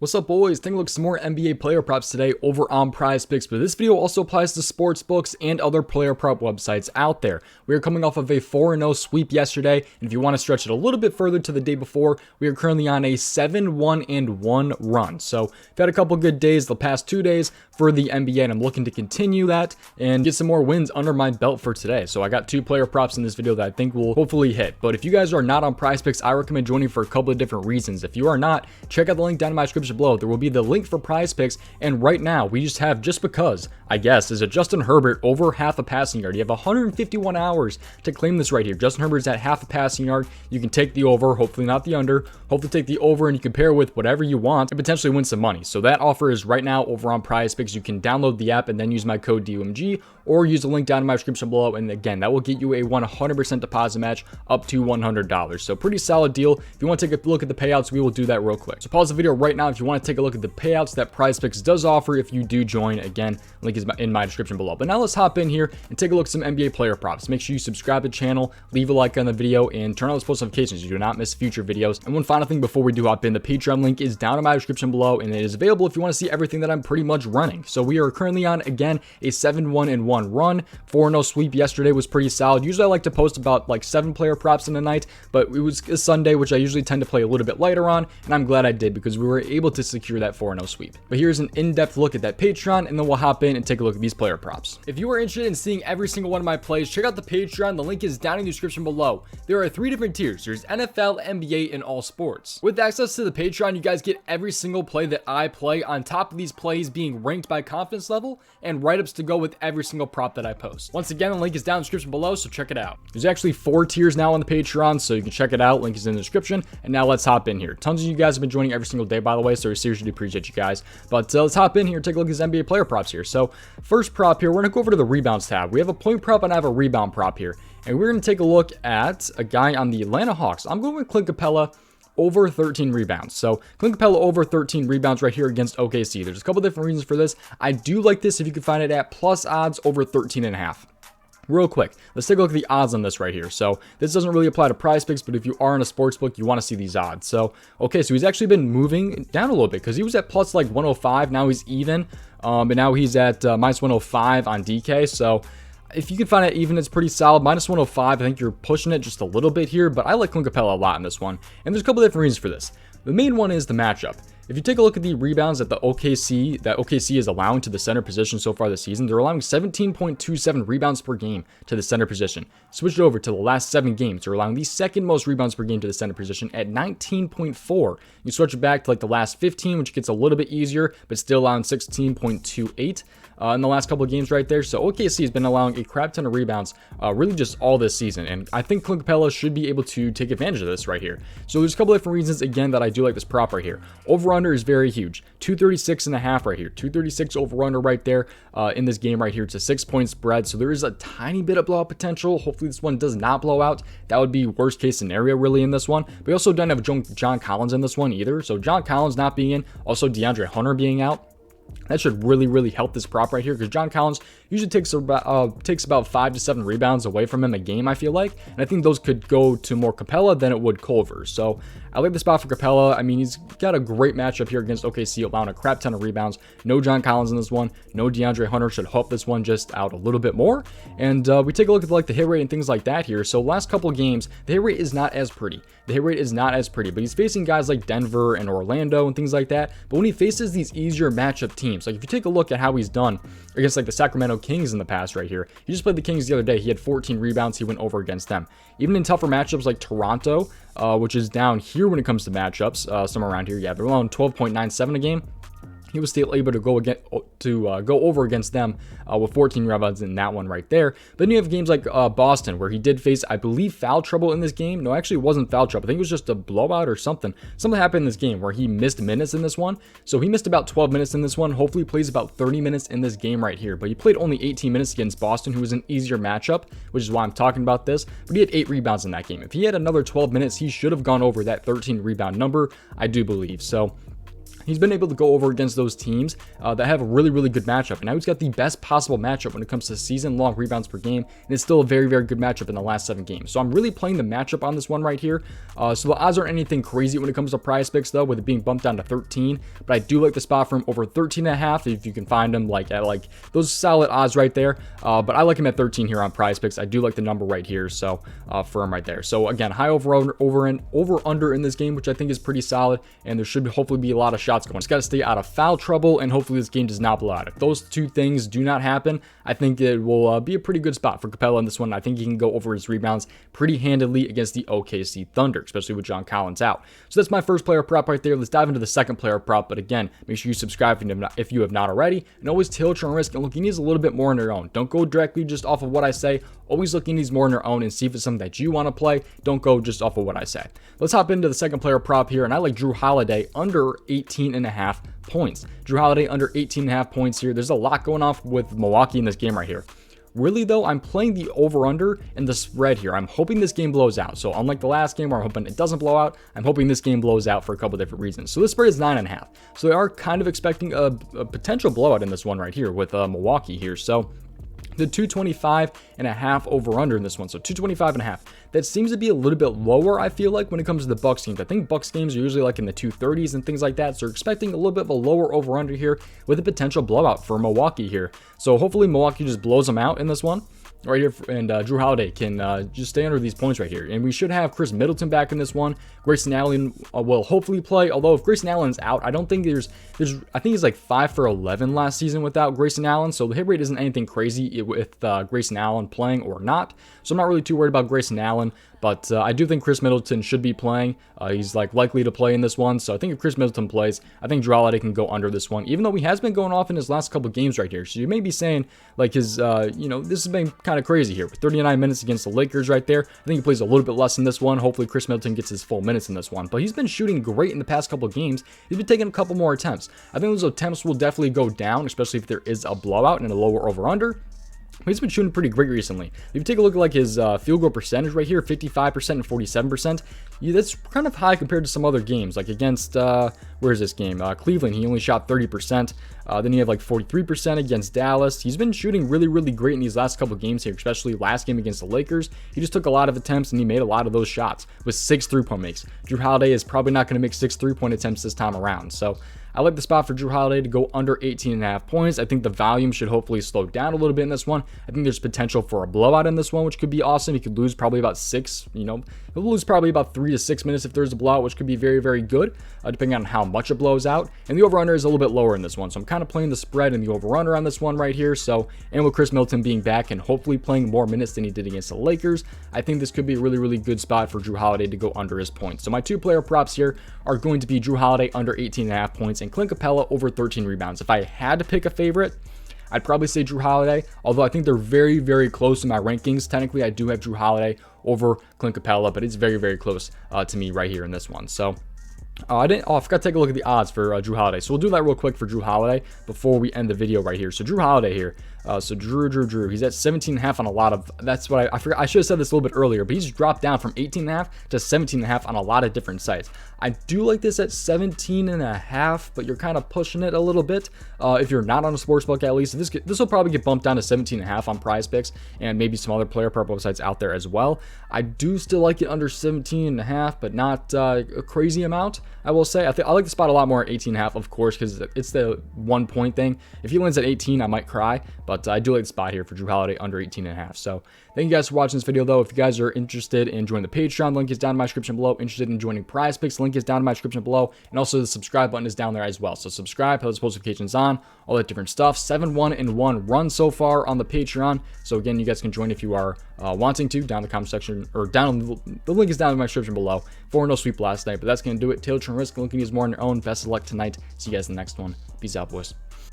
What's up, boys? Taking a look at some more NBA player props today over on prizepicks, but this video also applies to sports books and other player prop websites out there. We are coming off of a 4-0 sweep yesterday, and if you want to stretch it a little bit further to the day before, we are currently on a 7-1-1 run. So we've had a couple good days the past 2 days for the NBA, and I'm looking to continue that and get some more wins under my belt for today. So I got 2 player props in this video that I think will hopefully hit. But if you guys are not on prizepicks, I recommend joining for a couple of different reasons. If you are not, check out the link down in my description below. There will be the link for prizepicks, and right now we just have, just because I guess, is a Justin Herbert over half a passing yard. You have 151 hours to claim this right here. Justin Herbert's at half a passing yard. You can take the over, hopefully not the under. Hopefully take the over, and you can pair with whatever you want and potentially win some money. So that offer is right now over on prizepicks. You can download the app and then use my code DOMG, or use the link down in my description below, and again, that will get you a 100% deposit match up to $100. So pretty solid deal. If you want to take a look at the payouts, we will do that real quick. So pause the video right now if you want to take a look at the payouts that prizepicks does offer if you do join. Again, link is in my description below. But now let's hop in here and take a look at some NBA player props. Make sure you subscribe to the channel, leave a like on the video, and turn on those post notifications so you do not miss future videos. And one final thing before we do hop in, the Patreon link is down in my description below, and it is available if you want to see everything that I'm pretty much running. So we are currently on, again, a 7-1-1 run. 4-0 sweep yesterday was pretty solid. Usually I like to post about like 7 player props in a night, but it was a Sunday, which I usually tend to play a little bit lighter on, and I'm glad I did because we were able to secure that 4-0 sweep. But here's an in-depth look at that Patreon, and then we'll hop in and take a look at these player props. If you are interested in seeing every single one of my plays, check out the Patreon. The link is down in the description below. There are 3 different tiers. There's NFL, NBA, and all sports. With access to the Patreon, you guys get every single play that I play, on top of these plays being ranked by confidence level and write-ups to go with every single prop that I post. Once again, the link is down in the description below, so check it out. There's actually 4 tiers now on the Patreon, so you can check it out. Link is in the description. And now let's hop in here. Tons of you guys have been joining every single day, by the way, so I seriously appreciate you guys. But let's hop in here and take a look at these NBA player props here. So first prop here, we're going to go over to the rebounds tab. We have a point prop and I have a rebound prop here. And we're going to take a look at a guy on the Atlanta Hawks. I'm going with Clint Capela over 13 rebounds. So Clint Capela over 13 rebounds right here against OKC. There's a couple different reasons for this. I do like this if you can find it at plus odds over 13.5. Real quick, let's take a look at the odds on this right here. So this doesn't really apply to prizepicks, but if you are in a sports book, you want to see these odds. So, okay, so he's actually been moving down a little bit because he was at plus like 105. Now he's even, and now he's at minus 105 on DK. So if you can find it even, it's pretty solid. Minus 105, I think you're pushing it just a little bit here, but I like Clint Capela a lot in this one. And there's a couple different reasons for this. The main one is the matchup. If you take a look at the rebounds that OKC is allowing to the center position so far this season, they're allowing 17.27 rebounds per game to the center position. Switch it over to the last 7 games. They're allowing the second most rebounds per game to the center position at 19.4. You switch it back to like the last 15, which gets a little bit easier, but still allowing 16.28. In the last couple of games right there. So OKC has been allowing a crap ton of rebounds really just all this season, and I think Clint Capela should be able to take advantage of this right here. So there's a couple different reasons again that I do like this prop right here. Over under is very huge. 236.5 right here. 236 over under right there in this game right here. It's a 6-point spread, so there is a tiny bit of blowout potential. Hopefully this one does not blow out. That would be worst case scenario really in this one. We also don't have John Collins in this one either. So John Collins not being in, also DeAndre Hunter being out. That should really help this prop right here, because John Collins usually takes about 5 to 7 rebounds away from him a game, I feel like, and I think those could go to more Capela than it would Culver. So I like the spot for Capela. I mean, he's got a great matchup here against OKC, allowing a crap ton of rebounds. No John Collins in this one. No DeAndre Hunter. Should help this one just out a little bit more. And we take a look at like the hit rate and things like that here. So last couple of games, the hit rate is not as pretty. The hit rate is not as pretty, but he's facing guys like Denver and Orlando and things like that. But when he faces these easier matchup teams, like if you take a look at how he's done against like the Sacramento Kings in the past right here, he just played the Kings the other day. He had 14 rebounds. He went over against them. Even in tougher matchups like Toronto, which is down here when it comes to matchups, somewhere around here, yeah, they're allowing 12.97 a game. He was still able to go over against them with 14 rebounds in that one right there. Then you have games like Boston, where he did face, I believe, foul trouble in this game. No, actually, it wasn't foul trouble. I think it was just a blowout or something. Something happened in this game where he missed minutes in this one. So he missed about 12 minutes in this one. Hopefully, he plays about 30 minutes in this game right here. But he played only 18 minutes against Boston, who was an easier matchup, which is why I'm talking about this. But he had 8 rebounds in that game. If he had another 12 minutes, he should have gone over that 13 rebound number, I do believe. So he's been able to go over against those teams that have a really, really good matchup. And now he's got the best possible matchup when it comes to season-long rebounds per game, and it's still a very, very good matchup in the last 7 games. So I'm really playing the matchup on this one right here. So the odds aren't anything crazy when it comes to prize picks, though, with it being bumped down to 13. But I do like the spot for him over 13.5 if you can find him at those solid odds right there. But I like him at 13 here on prize picks. I do like the number right here, so for him right there. So again, high over under in this game, which I think is pretty solid, and there should hopefully be a lot of shots going. Just got to stay out of foul trouble, and hopefully this game does not blow out. If those two things do not happen, I think it will be a pretty good spot for Capela in this one. I think he can go over his rebounds pretty handily against the OKC Thunder, especially with John Collins out. So that's my first player prop right there. Let's dive into the second player prop, but again, make sure you subscribe if you have not already, and always tailor your risk and look at these a little bit more on your own. Don't go directly just off of what I say. Always look at these more on your own and see if it's something that you want to play. Don't go just off of what I say. Let's hop into the second player prop here, and I like Jrue Holiday under 18.5 points. Jrue Holiday under 18.5 points here. There's a lot going off with Milwaukee in this game right here. Really, though, I'm playing the over-under and the spread here. I'm hoping this game blows out. So unlike the last game where I'm hoping it doesn't blow out, I'm hoping this game blows out for a couple different reasons. So this spread is 9.5. So they are kind of expecting a potential blowout in this one right here with Milwaukee here. So the 225.5 over under in this one. So 225.5. That seems to be a little bit lower, I feel like, when it comes to the Bucks games. I think Bucks games are usually like in the 230s and things like that. So we're expecting a little bit of a lower over under here with a potential blowout for Milwaukee here. So hopefully Milwaukee just blows them out in this one right here, and Jrue Holiday can just stay under these points right here. And we should have Chris Middleton back in this one. Grayson Allen will hopefully play, although if Grayson Allen's out, I don't think I think he's like 5 for 11 last season without Grayson Allen, so the hit rate isn't anything crazy with Grayson Allen playing or not. So I'm not really too worried about Grayson Allen. But I do think Chris Middleton should be playing. He's likely to play in this one. So I think if Chris Middleton plays, I think Jrue Holiday can go under this one, even though he has been going off in his last couple games right here. So you may be saying his, this has been kind of crazy here with 39 minutes against the Lakers right there. I think he plays a little bit less in this one. Hopefully Chris Middleton gets his full minutes in this one. But he's been shooting great in the past couple games. He's been taking a couple more attempts. I think those attempts will definitely go down, especially if there is a blowout and a lower over under. He's been shooting pretty great recently. If you take a look at his field goal percentage right here, 55% and 47%, that's kind of high compared to some other games. Like against, where is this game? Cleveland, he only shot 30%. Then you have 43% against Dallas. He's been shooting really, really great in these last couple games here, especially last game against the Lakers. He just took a lot of attempts and he made a lot of those shots with 6 3-point makes. Jrue Holiday is probably not going to make 6 3-point attempts this time around. So I like the spot for Jrue Holiday to go under 18.5 points. I think the volume should hopefully slow down a little bit in this one. I think there's potential for a blowout in this one, which could be awesome. He could lose probably about 6, he'll lose probably about 3 to 6 minutes if there's a blowout, which could be very, very good, depending on how much it blows out. And the over-under is a little bit lower in this one. So I'm kind of playing the spread and the over-under on this one right here. So, and with Chris Middleton being back and hopefully playing more minutes than he did against the Lakers, I think this could be a really, really good spot for Jrue Holiday to go under his points. So my 2 player props here are going to be Jrue Holiday under 18.5 points and Clint Capela over 13 rebounds. If I had to pick a favorite, I'd probably say Jrue Holiday, although I think they're very, very close in my rankings. Technically, I do have Jrue Holiday over Clint Capela, but it's very, very close to me right here in this one. So I forgot to take a look at the odds for Jrue Holiday. So we'll do that real quick for Jrue Holiday before we end the video right here. So Jrue Holiday here. So Jrue, he's at 17.5 on a lot of, that's what I forgot. I should have said this a little bit earlier, but he's dropped down from 18.5 to 17.5 on a lot of different sites. I do like this at 17.5, but you're kind of pushing it a little bit. If you're not on a sportsbook, at least this will probably get bumped down to 17.5 on Prize Picks and maybe some other player prop websites out there as well. I do still like it under 17.5, but not a crazy amount. I will say I like the spot a lot more at 18.5, of course, because it's the 1 point thing. If he lands at 18, I might cry. But I do like the spot here for Jrue Holiday under 18.5. So thank you guys for watching this video, though. If you guys are interested in joining the Patreon, link is down in my description below. Interested in joining Prize Picks, link is down in my description below. And also the subscribe button is down there as well. So subscribe, have those post notifications on, all that different stuff. 7-1-1 run so far on the Patreon. So again, you guys can join if you are wanting to down in the comment section, or down the link is down in my description below. 4-0 sweep last night, but that's going to do it. Tailor your risk, looking to use more on your own. Best of luck tonight. See you guys in the next one. Peace out, boys.